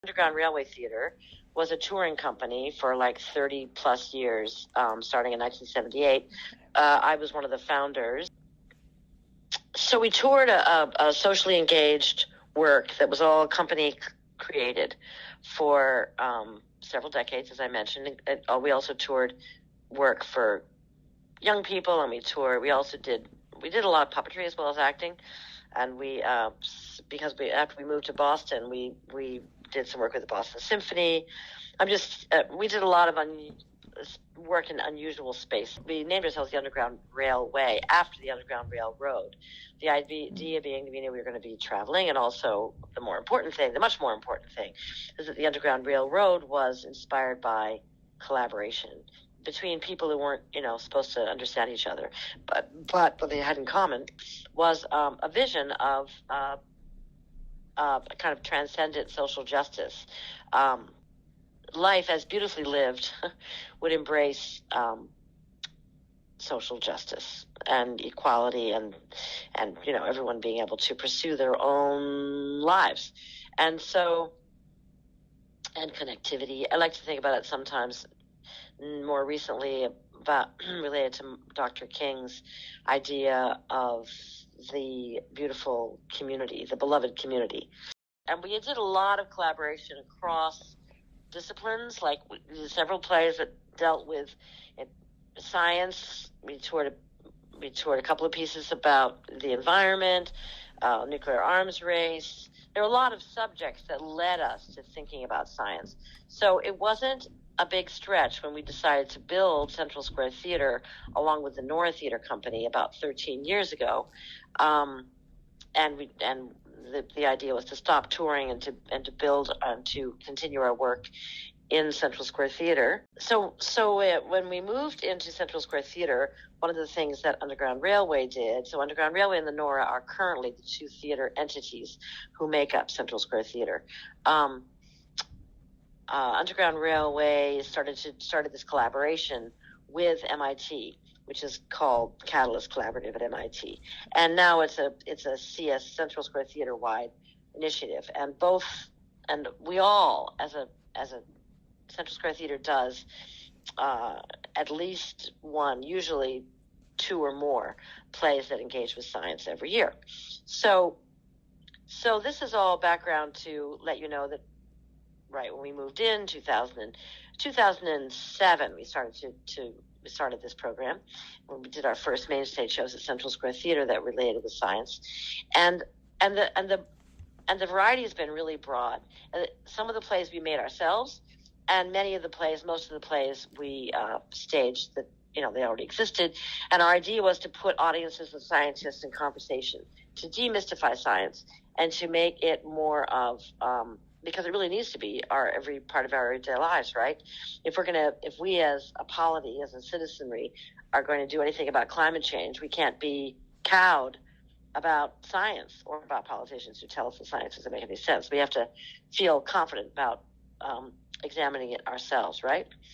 Underground Railway Theater was a touring company for like 30 plus years, starting in 1978. I was one of the founders. So we toured a socially engaged work that was all company created for several decades, as I mentioned. We also toured work for young people, and we also did a lot of puppetry as well as acting. And after we moved to Boston, we did some work with the Boston Symphony. We did a lot of work in unusual space. We named ourselves the Underground Railway after the Underground Railroad. The idea being, we were going to be traveling, and also the much more important thing, is that the Underground Railroad was inspired by collaboration between people who weren't, supposed to understand each other, but what they had in common was a vision of kind of transcendent social justice. Life, as beautifully lived, would embrace social justice and equality, and everyone being able to pursue their own lives, and connectivity. I like to think about it sometimes more recently about related to Dr. King's idea of the beautiful community, the beloved community. And we did a lot of collaboration across disciplines. Like, we did several plays that dealt with science. We toured a couple of pieces about the environment, nuclear arms race. There were a lot of subjects that led us to thinking about science. So it wasn't a big stretch when we decided to build Central Square Theater along with the Nora Theater Company about 13 years ago. The idea was to stop touring and to build and to continue our work in Central Square Theater. So when we moved into Central Square Theater, one of the things that Underground Railway did, so Underground Railway and the Nora are currently the two theater entities who make up Central Square Theater. Underground Railway started this collaboration with MIT, which is called Catalyst Collaborative at MIT, and now it's a CS Central Square Theater wide initiative, and we all as a Central Square Theater does at least one, usually two or more plays that engage with science every year. So this is all background to let you know that right when we moved in 2007, we started this program when we did our first main stage shows at Central Square Theater that related with science, and the variety has been really broad. Some of the plays we made ourselves, and most of the plays we staged that they already existed. And our idea was to put audiences of scientists in conversation, to demystify science, and to make it more of because it really needs to be every part of our everyday lives, right? If we as a polity, as a citizenry, are going to do anything about climate change, we can't be cowed about science or about politicians who tell us the science doesn't make any sense. We have to feel confident about examining it ourselves, right?